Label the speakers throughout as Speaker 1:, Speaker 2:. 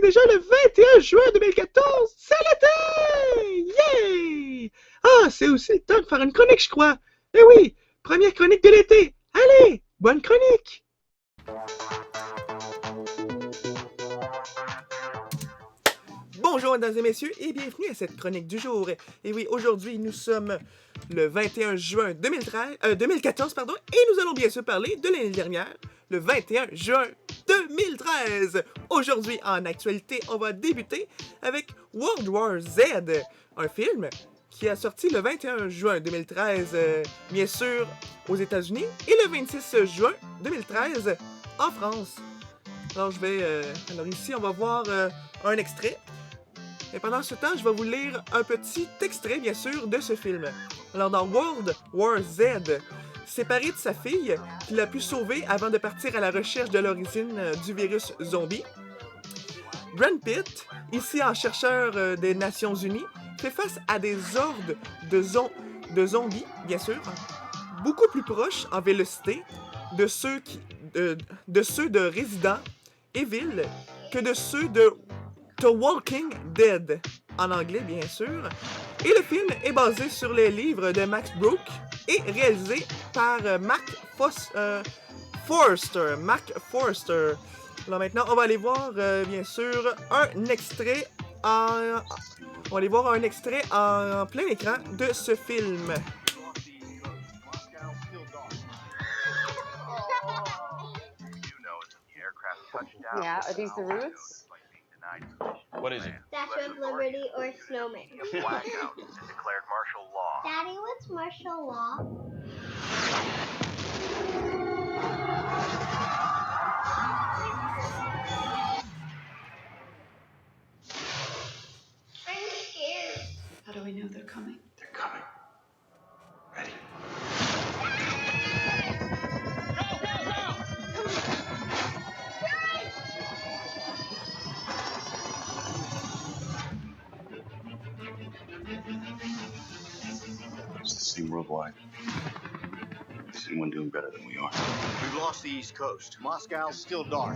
Speaker 1: déjà le 21 juin 2014. C'est l'été! Yeah! Ah, c'est aussi le temps de faire une chronique, je crois. Eh oui, première chronique de l'été. Allez, bonne chronique! Bonjour mesdames et messieurs et bienvenue à cette chronique du jour. Et oui, aujourd'hui nous sommes le 21 juin 2014 et nous allons bien sûr parler de l'année dernière, le 21 juin 2013. Aujourd'hui en actualité, on va débuter avec World War Z, un film qui a sorti le 21 juin 2013, bien sûr aux États-Unis, et le 26 juin 2013 en France. Alors alors ici on va voir un extrait. Et pendant ce temps, je vais vous lire un petit extrait, bien sûr, de ce film. Alors, dans World War Z, séparé de sa fille, qu'il a pu sauver avant de partir à la recherche de l'origine du virus zombie, Brad Pitt, ici en chercheur des Nations Unies, fait face à des hordes de zombies, bien sûr, beaucoup plus proches en vélocité de ceux de Resident Evil que de ceux de The Walking Dead, en anglais bien sûr. Et le film est basé sur les livres de Max Brooks et réalisé par Forster. Alors maintenant, on va aller voir bien sûr un extrait en plein écran de ce film.
Speaker 2: Yeah, are these the roots?
Speaker 3: What is it?
Speaker 4: Statue of Liberty or snowman?
Speaker 3: Blackout. Declared martial law.
Speaker 4: Daddy, what's martial law? I'm scared.
Speaker 5: How do we know they're coming?
Speaker 3: They're coming. Ready? It's the same worldwide. Is anyone doing better than we are?
Speaker 6: We've lost the East Coast. Moscow's still dark.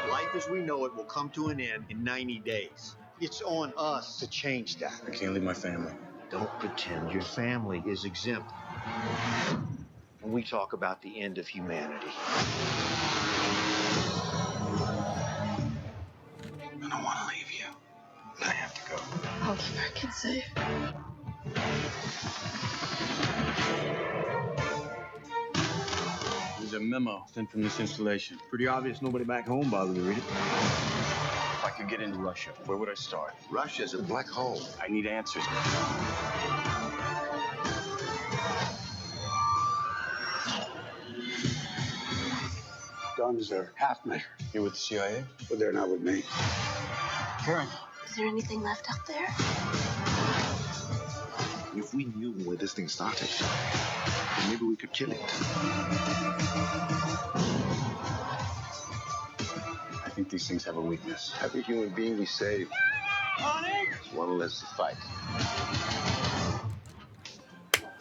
Speaker 6: Life as we know it will come to an end in 90 days. It's on us to change that.
Speaker 3: I can't leave my family.
Speaker 6: Don't pretend your family is exempt. When we talk about the end of humanity.
Speaker 3: I don't want to leave you. But I have to go.
Speaker 5: I'll keep our kids safe.
Speaker 3: There's a memo sent from this installation.
Speaker 6: Pretty obvious nobody back home bothered to read it.
Speaker 3: If I could get into Russia, where would I start?
Speaker 6: Russia's a black hole.
Speaker 3: I need answers.
Speaker 7: Guns are half measure,
Speaker 3: You're with the CIA?
Speaker 7: but they're not with me.
Speaker 3: Karen.
Speaker 5: Is there anything left out there?
Speaker 6: If we knew where this thing started, then maybe we could kill it.
Speaker 3: I think these things have a weakness.
Speaker 7: Every human being we save is one less to fight.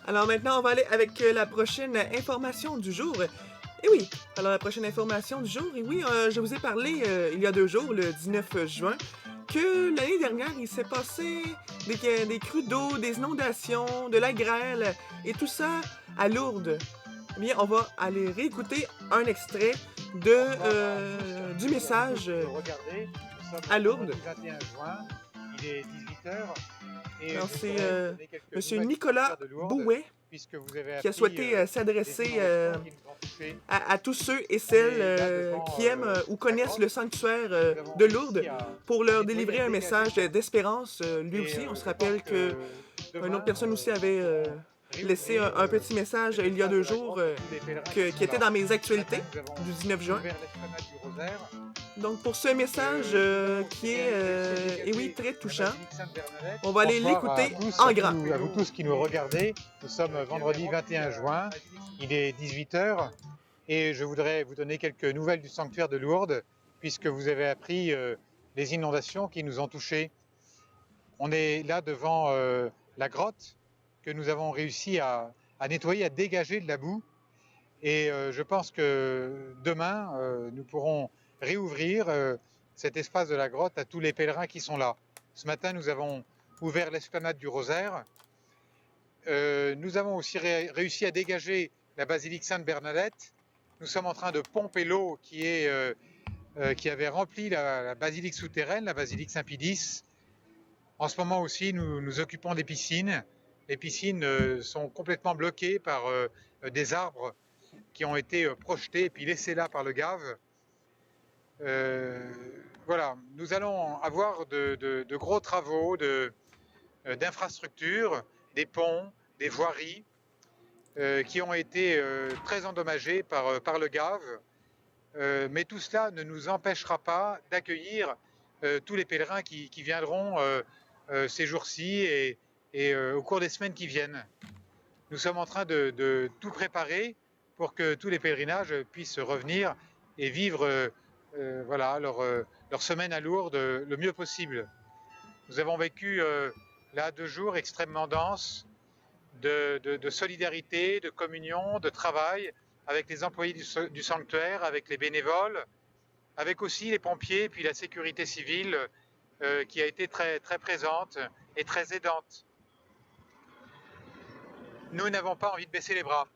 Speaker 1: Alors maintenant, on va aller avec la prochaine information du jour. Et oui, alors la prochaine information du jour, et oui, je vous ai parlé il y a 2 jours, le 19 juin, que l'année dernière, il s'est passé des crues d'eau, des inondations, de la grêle, et tout ça à Lourdes. Eh bien, on va aller réécouter un extrait du message à Lourdes.
Speaker 8: Il est 18h.
Speaker 1: Alors, c'est M. Nicolas Bouet qui a souhaité s'adresser à tous ceux et celles qui aiment ou connaissent le sanctuaire de Lourdes pour leur délivrer un message d'espérance. Lui aussi, on se rappelle qu'une autre personne aussi avait laissé un petit message il y a 2 jours qui était dans mes actualités du 19 juin. Donc pour ce message qui est, et oui, très touchant, on va aller l'écouter en grand.
Speaker 8: À vous tous qui nous regardez, nous sommes vendredi 21 juin, il est 18h et je voudrais vous donner quelques nouvelles du sanctuaire de Lourdes puisque vous avez appris les inondations qui nous ont touchés. On est là devant la grotte que nous avons réussi à nettoyer, à dégager de la boue et je pense que demain nous pourrons réouvrir cet espace de la grotte à tous les pèlerins qui sont là. Ce matin, nous avons ouvert l'esplanade du Rosaire. Nous avons aussi réussi à dégager la basilique Sainte-Bernadette. Nous sommes en train de pomper l'eau qui avait rempli la basilique souterraine, la basilique Saint-Pie-X. En ce moment aussi, nous nous occupons des piscines. Les piscines sont complètement bloquées par des arbres qui ont été projetés et puis laissés là par le gave. Voilà, nous allons avoir de gros travaux d'infrastructures, des ponts, des voiries qui ont été très endommagés par le gave. Mais tout cela ne nous empêchera pas d'accueillir tous les pèlerins qui viendront ces jours-ci et au cours des semaines qui viennent. Nous sommes en train de tout préparer pour que tous les pèlerinages puissent revenir et vivre voilà, leur semaine à Lourdes le mieux possible. Nous avons vécu là 2 jours extrêmement denses de solidarité, de communion, de travail avec les employés du sanctuaire, avec les bénévoles, avec aussi les pompiers et puis la sécurité civile qui a été très, très présente et très aidante. Nous n'avons pas envie de baisser les bras.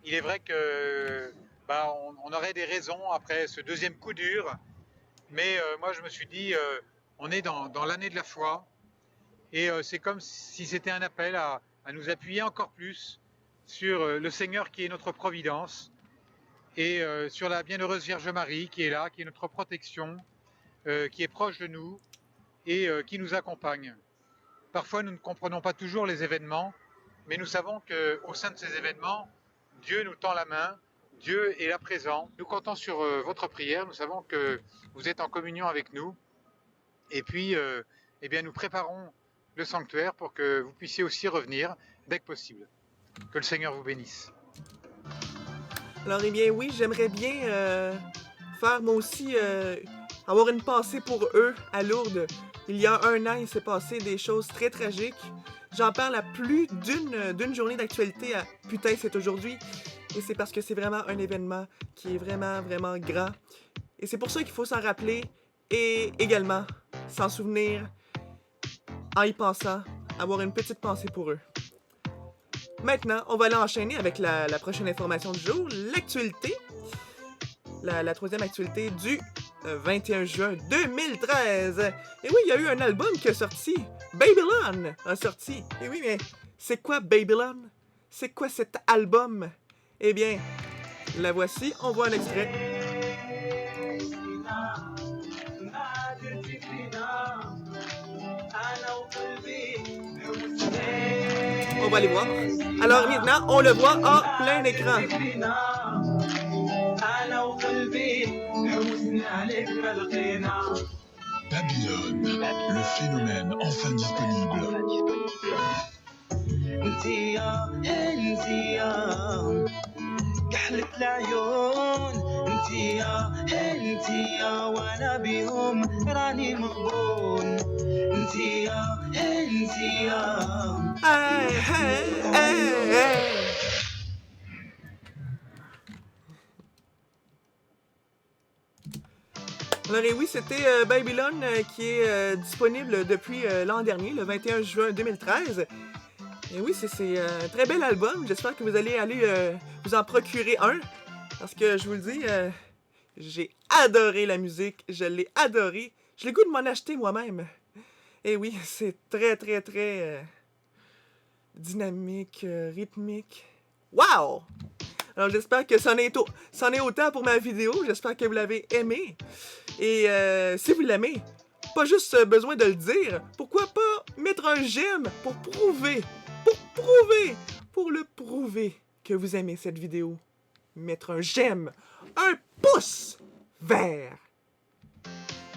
Speaker 8: Il est vrai que on aurait des raisons après ce 2e coup dur, mais moi je me suis dit, on est dans l'année de la foi, et c'est comme si c'était un appel à nous appuyer encore plus sur le Seigneur qui est notre providence, et sur la bienheureuse Vierge Marie qui est là, qui est notre protection, qui est proche de nous et qui nous accompagne. Parfois nous ne comprenons pas toujours les événements, mais nous savons qu'au sein de ces événements, Dieu nous tend la main, Dieu est là présent. Nous comptons sur votre prière, nous savons que vous êtes en communion avec nous. Et puis, eh bien, nous préparons le sanctuaire pour que vous puissiez aussi revenir dès que possible. Que le Seigneur vous bénisse.
Speaker 1: Alors, eh bien, oui, j'aimerais bien faire moi aussi, avoir une pensée pour eux à Lourdes. Il y a 1 an, il s'est passé des choses très tragiques. J'en parle à plus d'une journée d'actualité à « Putain, c'est aujourd'hui ». Et c'est parce que c'est vraiment un événement qui est vraiment, vraiment grand. Et c'est pour ça qu'il faut s'en rappeler et également s'en souvenir en y pensant, avoir une petite pensée pour eux. Maintenant, on va aller enchaîner avec la prochaine information du jour, l'actualité. La 3e actualité du 21 juin 2013. Et oui, il y a eu un album qui est sorti. Babylon a sorti. Et oui, mais c'est quoi Babylon? C'est quoi cet album? Eh bien, la voici. On voit un extrait. On va aller voir. Alors maintenant, on le voit en plein écran.
Speaker 9: Babylone, le phénomène enfin disponible.
Speaker 10: كحلة العيون انتيا وانا بيهم راني مغبون انتيا
Speaker 1: Alors et oui, c'était Babylon qui est disponible depuis l'an dernier, le 21 juin 2013. Et oui, c'est un très bel album. J'espère que vous allez aller vous en procurer un. Parce que je vous le dis, j'ai adoré la musique. Je l'ai adoré. J'ai le goût de m'en acheter moi-même. Et oui, c'est très, très, très dynamique, rythmique. Wow! Alors j'espère que c'en est autant pour ma vidéo. J'espère que vous l'avez aimé. Et si vous l'aimez, pas juste besoin de le dire. Pourquoi pas mettre un j'aime pour le prouver que vous aimez cette vidéo. Mettre un j'aime, un pouce vert.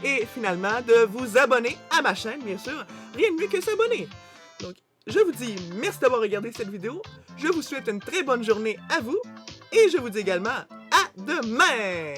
Speaker 1: Et finalement, de vous abonner à ma chaîne, bien sûr. Rien de mieux que s'abonner. Donc, je vous dis merci d'avoir regardé cette vidéo. Je vous souhaite une très bonne journée à vous. Et je vous dis également à demain!